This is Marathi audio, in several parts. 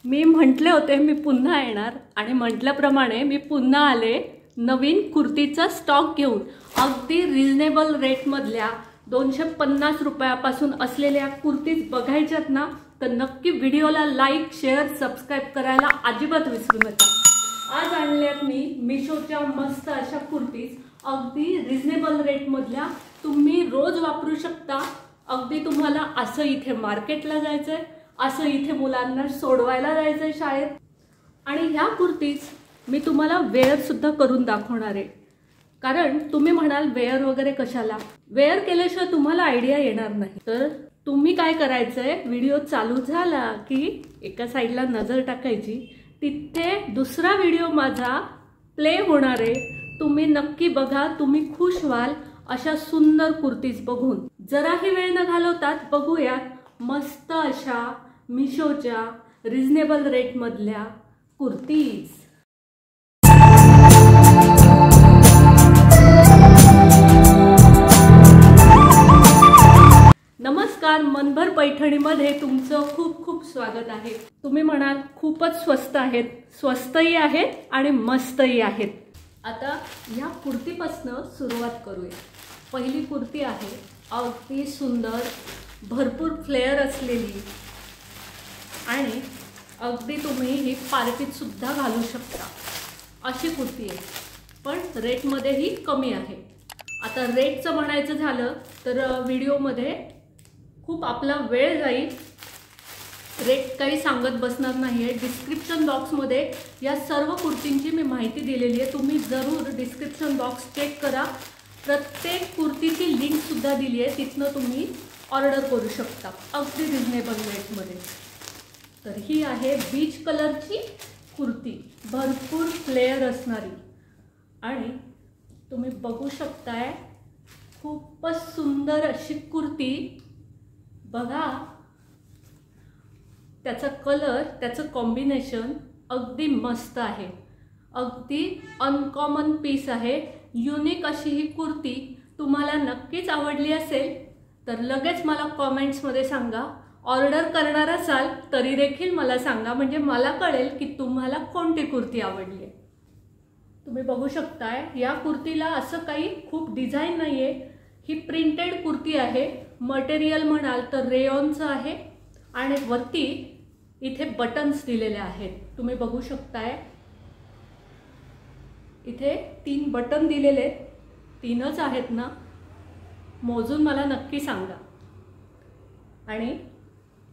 मी म्हटले होते मी पुन्हा येणार आणि म्हटल्याप्रमाणे मी पुन्हा आले नवीन कुर्तीचा स्टॉक घेऊन। अगदी रिजनेबल रेट मधल्या 250 रुपयापासून असलेल्या कुर्तीज बघायच्यात ना तर नक्की व्हिडिओला लाईक शेअर सबस्क्राइब करायला अजिबात विसरू नका। आज आणल्यात मी मिशोच्या मस्त अशा कुर्तीज अगदी रिजनेबल रेट मधल्या, तुम्ही रोज वापरू शकता। अगदी तुम्हाला असं इथे मार्केटला जायचंय, असं इथे मुलांना सोडवायला जायचंय शाळेत, आणि ह्या कुर्तीज मी तुम्हाला वेअर सुद्धा करून दाखवणार आहे। कारण तुम्ही म्हणाल वेअर वगैरे कशाला, वेअर केल्याशिवाय तुम्हाला आयडिया येणार नाही। तर तुम्ही काय करायचंय, व्हिडिओ चालू झाला की एका साईडला नजर टाकायची, तिथे दुसरा व्हिडिओ माझा प्ले होणार आहे, तुम्ही नक्की बघा, तुम्ही खुश व्हाल अशा सुंदर कुर्तीज बघून। जराही वेळ न घालवतात बघूयात मस्त अशा मिशोच्या रिजनेबल रेट मधल्या कुर्तीज। नमस्कार, मनभर पैठणीमध्ये तुमचं खूप खूप स्वागत आहे। तुम्ही म्हणाल खूपच स्वस्त आहेत, स्वस्तही आहेत आणि मस्तही आहेत। आता या कुर्तीपासून सुरुवात करूया। पहिली कुर्ती आहे अगदी सुंदर, भरपूर फ्लेअर असलेली आणि अगदी तुम्ही ही पार्टीत सुद्धा घालू शकता अशी कुर्ती आहे, पण रेटमध्येही कमी आहे। आता रेटचं म्हणायचं झालं तर व्हिडिओमध्ये खूप आपला वेळ जाईल, रेट काही सांगत बसणार नाहीये। डिस्क्रिप्शन बॉक्समध्ये या सर्व कुर्तींची मी माहिती दिलेली आहे, तुम्ही जरूर डिस्क्रिप्शन बॉक्स चेक करा। प्रत्येक कुर्तीची लिंक सुद्धा दिली आहे, तिथनं तुम्ही ऑर्डर करू शकता अगदी रिजनेबल रेटमध्ये। तर ही आहे बीच कलरची कुर्ती, भरपूर फ्लेअर असणारी, आणि तुम्ही बघू शकताय खूपच सुंदर अशी कुर्ती बघा। त्याचा कलर, त्याचं कॉम्बिनेशन अगदी मस्त आहे, अगदी अनकॉमन पीस आहे, युनिक अशी ही कुर्ती। तुम्हाला नक्कीच आवडली असेल तर लगेच मला कॉमेंट्समध्ये सांगा। ऑर्डर करणार असाल तरी देखील मला सांगा, म्हणजे मला कळेल की तुम्हाला कोणती कुर्ती आवडली आहे। तुम्ही बघू शकताय या कुर्तीला असं काही खूप डिझाईन नाहीये, ही प्रिंटेड कुर्ती आहे। मटेरियल म्हणाल तर रेयॉनचं आहे आणि वरती इथे बटन्स दिलेले आहेत, तुम्ही बघू शकताय। इथे 3 बटन दिलेले आहेत, 3च आहेत ना, मोजून मला नक्की सांगा। आणि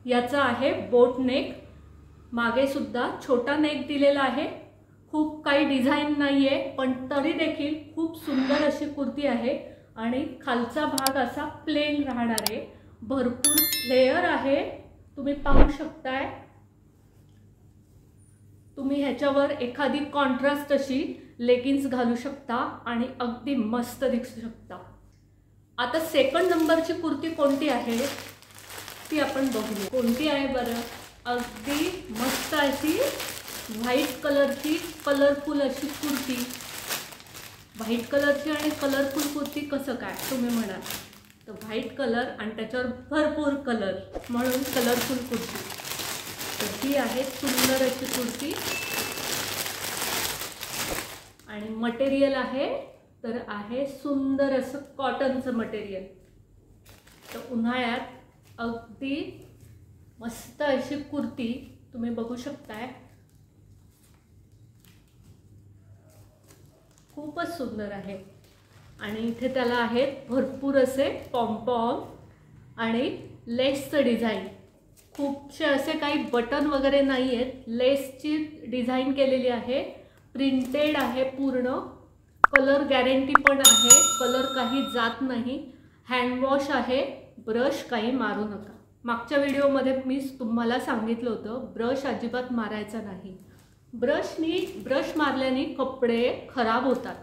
याचा आहे बोट नेक, मागे सुद्धा छोटा नेक दिलेला आहे। खूप काही डिझाईन नाहीये, पण तरी देखील खूप सुंदर अशी कुर्ती आहे। आणि खालचा भाग असा प्लेन राहणार आहे, भरपूर फ्लेअर आहे, तुम्ही पाहू शकताय। तुम्ही ह्याच्यावर एखादी कॉन्ट्रास्ट अशी लेगिन्स घालू शकता आणि अगदी मस्त दिसू शकता। आता सेकंड नंबरची कुर्ती कोणती आहे ती आपण बघूया। कोणती आहे बरं, अगदी मस्त अशी व्हाईट कलरची कलरफुल अशी कुर्ती। व्हाईट कलरची आणि कलरफुल कुर्ती कसं काय तुम्ही म्हणाल, तर व्हाईट कलर आणि त्याच्यावर भरपूर कलर म्हणून कलरफुल कुर्ती। तर ही आहे सुंदर अशी कुर्ती आणि मटेरियल आहे तर आहे सुंदर असं कॉटनचं मटेरियल। तर उन्हाळ्यात अगदी मस्त अशी कुर्ती तुम्ही बघू शकताय, खूपच सुंदर आहे। आणि इथे त्याला आहेत भरपूर असे पॉम्पॉम आणि लेसचं डिझाईन, खूपसे असे काही बटन वगैरे नाही आहेत, लेसची डिझाईन केलेली आहे, प्रिंटेड आहे पूर्ण, कलर गॅरंटी पण आहे, कलर काही जात नाही, हँडवॉश आहे, ब्रश काही मारू नका। मागच्या व्हिडिओमध्ये मी तुम्हाला सांगितलं होतं ब्रश अजिबात मारायचा नाही, ब्रश मारल्याने कपडे खराब होतात।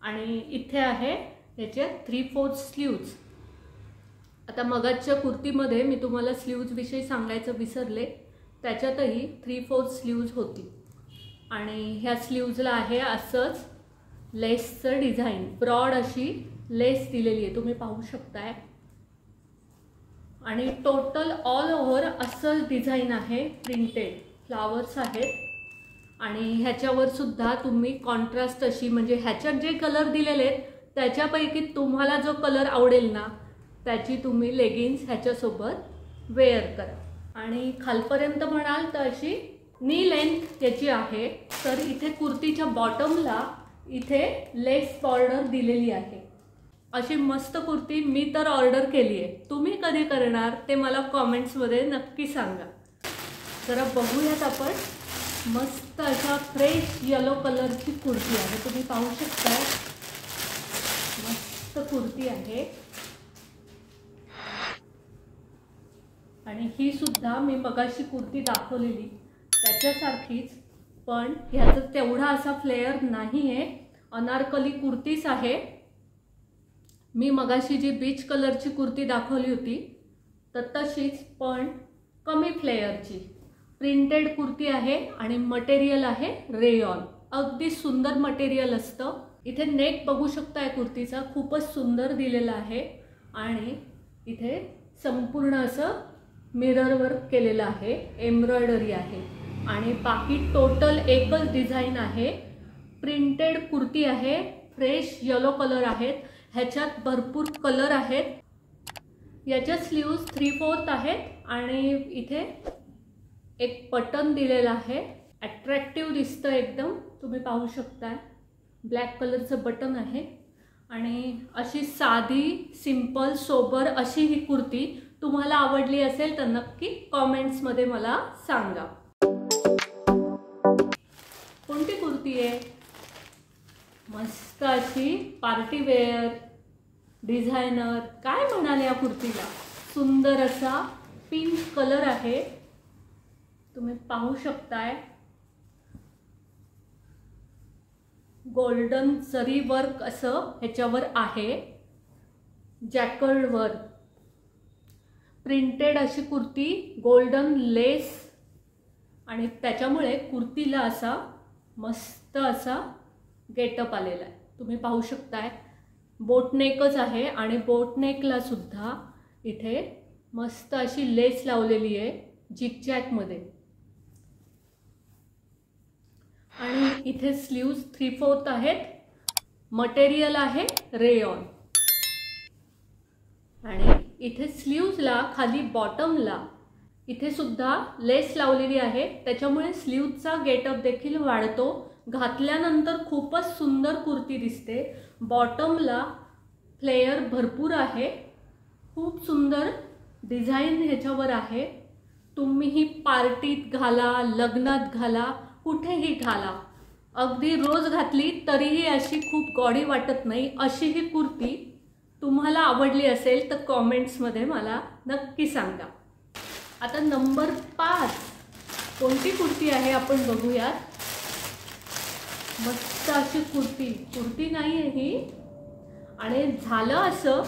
आणि इथे आहे याचे 3/4 स्लीव्ज। आता मगाच्या कुर्तीमध्ये मी तुम्हाला स्लीव्ज विषयी सांगायचं विसरले, त्याच्यातही 3/4 स्लीव्ज होती आणि ह्या स्लीव्जला आहे असंच लेसचं डिझाईन, ब्रॉड अशी लेस दिलेली आहे, तुम्ही पाहू शकताय। आणि टोटल ऑल ओव्हर असं डिझाईन आहे प्रिंटेड। फ्लावर्स आहेत आणि ह्याच्यावर सुद्धा तुम्ही कॉन्ट्रास्ट अशी म्हणजे ह्याच्यात जे कलर दिलेले आहेत त्याच्यापैकी तुम्हाला जो कलर आवडेल ना त्याची तुम्ही लेगिन्स ह्याच्यासोबत वेअर करा। आणि खालपर्यंत म्हणाल तर अशी नी लेंथ याची आहे। तर इथे कुर्तीच्या बॉटमला इथे लेस बॉर्डर दिलेली आहे। अशी मस्त कुर्ती मी तर ऑर्डर केली आहे। तुम्ही कधी करणार ते मला कॉमेंट्समध्ये नक्की सांगा। जरा बघूयात आपण। मस्त अशा फ्रेश येलो कलरची कुर्ती आहे, तुम्ही पाहू शकता। मस्त कुर्ती आहे आणि ही सुद्धा मी मगाशी कुर्ती दाखवलेली त्याच्यासारखीच, पण ह्याचा तेवढा असा फ्लेअर नाही आहे। अनारकली कुर्तीच आहे। मी मगाशी जी बीच कलरची कुर्ती दाखवली होती तर तशीच पण कमी फ्लेअरची प्रिंटेड कुर्ती आहे आणि मटेरियल आहे रेयॉन। अगदी सुंदर मटेरियल असतं। इथे नेक बघू शकताय कुर्तीचा, खूपच सुंदर दिलेला आहे आणि इथे संपूर्ण असं मिरर वर्क केलेलं आहे, एम्ब्रॉयडरी आहे आणि बाकी टोटल एकच डिझाइन आहे। प्रिंटेड कुर्ती आहे, फ्रेश येलो कलर आहेत, ह्याच्यात भरपूर कलर आहेत। याच्या स्लीव्ज 3/4 आहेत आणि इथे एक बटन दिलेला आहे, अट्रॅक्टिव्ह दिसतं एकदम, तुम्ही पाहू शकता। ब्लॅक कलरचं बटन आहे आणि अशी साधी सिंपल सोबर अशी ही कुर्ती तुम्हाला आवडली असेल तर नक्की कमेंट्समध्ये मला सांगा। कोणती कुर्ती आहे? मस्त अशी पार्टी वेअर डिझायनर, काय म्हणाल या कुर्तीला? सुंदर असा पिंक कलर आहे, तुम्ही पाहू शकताय। गोल्डन जरी वर्क असं ह्याच्यावर आहे, जॅकर्ड वर्क, प्रिंटेड अशी कुर्ती, गोल्डन लेस आणि त्याच्यामुळे कुर्तीला असा मस्त असा गेटअप आलेला आहे, तुम्ही पाहू शकताय। बोटनेकच आहे आणि बोटनेकला सुद्धा इथे मस्त अशी लेस लावलेली आहे जिगजॅग मध्ये आणि इथे स्लीव्ज 3/4 आहेत। मटेरियल आहे रेयॉन आणि इथे स्लीव्जला खाली बॉटमला इथे सुद्धा लेस लावलेली आहे, त्याच्यामुळे स्लीव्जचा गेटअप देखील वाढतो। घातल्यानंतर खूपच सुंदर कुर्ती दिसते। बॉटमला फ्लेअर भरपूर आहे, खूप सुंदर डिझाइन ह्याच्यावर आहे। तुम्ही ही पार्टीत घाला, लग्नात घाला, कुठेही घाला, अगदी रोज घातली तरीही अशी खूप गॉडी वाटत नाही। अशी ही कुर्ती तुम्हाला आवडली असेल तर कमेंट्समध्ये मला नक्की सांगा। आता नंबर 5 कोणती कुर्ती आहे आपण बघूयात। मस्त अशी कुर्ती नाही आहे ही आणि झालं असं,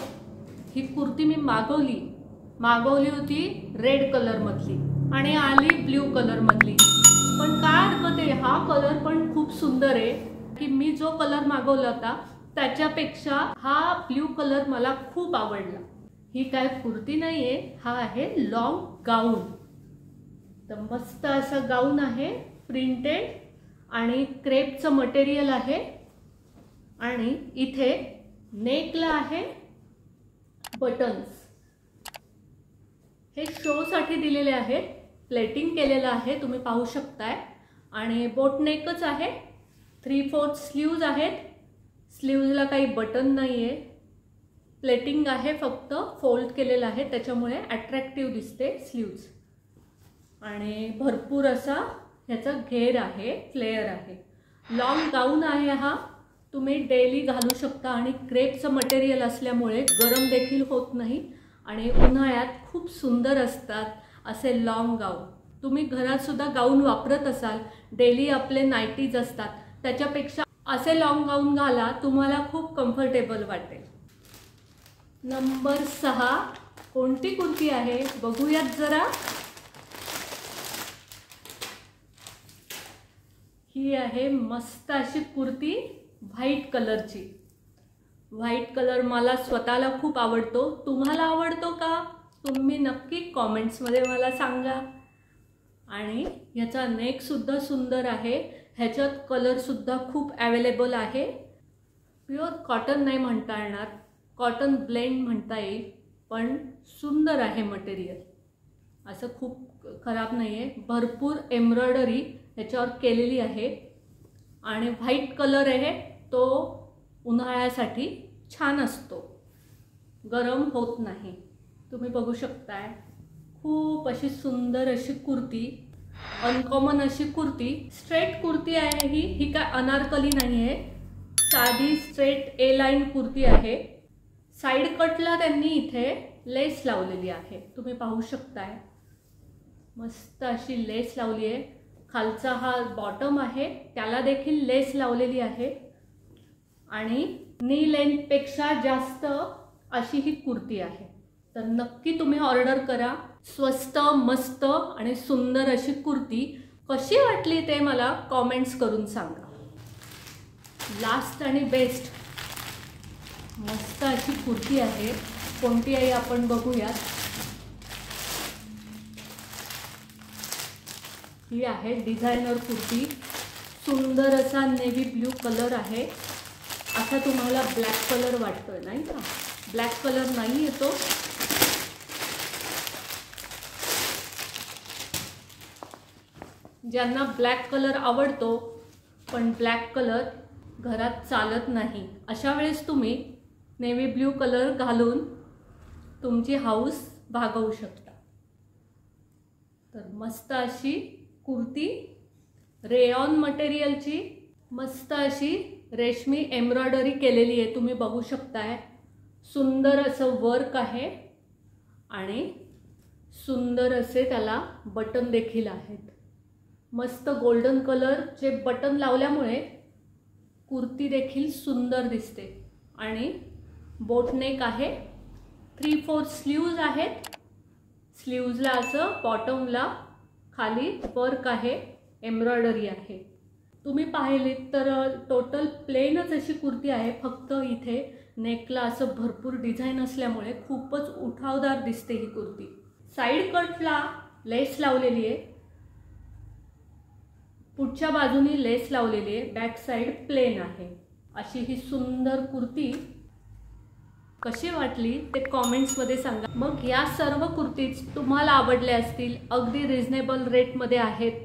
ही कुर्ती मी मागवली होती रेड कलर मधली आणि आली ब्ल्यू कलर मधली, पण काय हरकत आहे, हा कलर पण खूप सुंदर आहे की मी जो कलर मागवला होता त्याच्यापेक्षा हा ब्ल्यू कलर मला खूप आवडला। ही काय कुर्ती नाहीये, हा आहे लॉंग गाऊन। तर मस्त असं गाऊन आहे, प्रिंटेड आणि क्रेपचं मटेरियल आहे आणि इथे नेकला आहे बटन्स, हे शो साठी दिलेले आहेत, प्लेटिंग केलेलं आहे, तुम्ही पाहू शकताय आणि बोट नेकच आहे। 3/4 स्लीव्ज आहेत, स्लीव्जला काही बटन नाहीये, प्लेटिंग आहे, फक्त फोल्ड केलेलं आहे, त्याच्यामुळे अट्रॅक्टिव्ह दिसते स्लीव्ज आणि भरपूर असा ह्याचा घेर आहे, फ्लेअर आहे। लॉंग गाऊन आहे हा, तुम्ही डेली घालू शकता आणि क्रेपचं मटेरियल असल्यामुळे गरम देखील होत नाही आणि उन्हाळ्यात खूप सुंदर असतात असे लॉंग गाऊन। तुम्ही घरात सुद्धा गाऊन वापरत असाल, डेली आपले नाईटीज असतात, त्याच्यापेक्षा असे लॉंग गाऊन घाला, तुम्हाला खूप कम्फर्टेबल वाटेल। नंबर 6 कोणती कुर्ती आहे बघूयात जरा। ही आहे मस्त अशी कुर्ती व्हाईट कलरची। व्हाईट कलर मला स्वतःला खूप आवडतो, तुम्हाला आवडतो का? तुम्ही नक्की कमेंट्समध्ये मला सांगा। आणि ह्याचा नेक सुद्धा सुंदर आहे। ह्याच्यात कलर सुद्धा खूप अवेलेबल आहे। प्युअर कॉटन नाही म्हणता येणार, कॉटन ब्लेंड म्हणता येईल, पण सुंदर आहे मटेरियल, असं खूप खराब नाही आहे। भरपूर एम्ब्रॉयडरी ह्याच्यावर केलेली आहे आणि व्हाईट कलर आहे, तो उन्हाळ्यासाठी छान असतो, गरम होत नाही। तुम्ही बघू शकताय खूप अशी सुंदर अशी कुर्ती, अनकॉमन अशी कुर्ती, स्ट्रेट कुर्ती आहे ही काय अनारकली नाही आहे, साधी स्ट्रेट ए लाइन कुर्ती आहे। साइड कटला त्यांनी इथे लेस लावलेली आहे, तुम्ही पाहू शकताय, मस्त अशी लेस लावली आहे। खालचा हा बॉटम आहे त्याला देखील लेस लावलेली आहे आणि नी लेंथ पेक्षा जास्त अशी ही कुर्ती आहे। तर नक्की तुम्ही ऑर्डर करा। स्वस्त, मस्त आणि सुंदर अशी कुर्ती कशी वाटली ते मला कमेंट्स करून सांगा। लास्ट आणि बेस्ट मस्त अशी कुर्ती आहे, कोणती आहे आपण बघूयात। ही आहे डिझायनर कुर्ती, सुंदर असा नेव्ही ब्लू कलर आहे। असा तुम्हाला ब्लॅक कलर वाटतोय नाही का? ब्लॅक कलर नाही येतो, ज्यांना ब्लॅक कलर आवडतो पण ब्लॅक कलर घरात चालत नाही, अशा वेळेस तुम्ही नेव्ही ब्लू कलर घालून तुमची हाऊस भागवू शकता। तर मस्त अशी कुर्ती, रेयॉन मटेरियलची मस्त अशी रेशमी एम्ब्रॉयडरी केलेली आहे, तुम्ही बघू शकताय। सुंदर असं वर्क आहे आणि सुंदर असे त्याला बटन देखील आहेत। मस्त गोल्डन कलरचे बटन लावल्यामुळे कुर्ती देखील सुंदर दिसते आणि बोट नेक आहे, 3/4 स्लीव्ज आहेत। स्लीव्जला असं बॉटमला खाली वर्क आहे, एम्ब्रॉयडरी आहे। तुम्ही पाहिलीत तर टोटल प्लेनच अशी कुर्ती आहे, फक्त इथे नेकला असं भरपूर डिझाइन असल्यामुळे खूपच उठावदार दिसते ही कुर्ती। साइड कटला लेस लावलेली आहे, पुढच्या बाजूनी लेस लावलेली आहे, बॅक साइड प्लेन आहे। अशी ही सुंदर कुर्ती कशी वाटली ते कमेंट्स मध्ये सांगा। मग या सर्व कुर्तीज तुम्हाला आवडल्या असतील, अगदी रिझनेबल रेट मध्ये आहेत,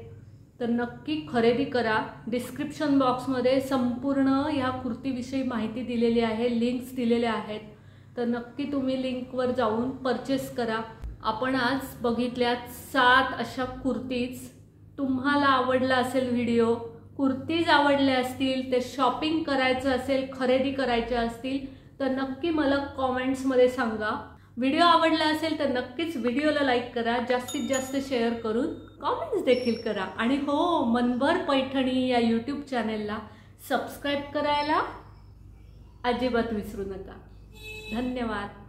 तर नक्की खरेदी करा। डिस्क्रिप्शन बॉक्स मध्ये संपूर्ण या कुर्तीविषयी माहिती दिलेली आहे, लिंक्स दिलेल्या आहेत, तर नक्की तुम्ही लिंकवर जाऊन परचेस करा। आपण आज बघितल्यात 7 अशा कुर्तीज। तुम्हाला आवडला असेल व्हिडिओ, कुर्तीज आवडल्या असतील, ते शॉपिंग करायचं असेल, खरेदी करायच्या असतील, तर नक्की मला कमेंट्स मध्ये सांगा। व्हिडिओ आवडला असेल तर नक्कीच व्हिडिओला लाईक करा, जास्तीत जास्त शेअर करून कमेंट्स देखील करा आणि हो, मनभर पैठणी या यूट्यूब चॅनेलला सबस्क्राइब करायला अजिबात विसरू नका। धन्यवाद।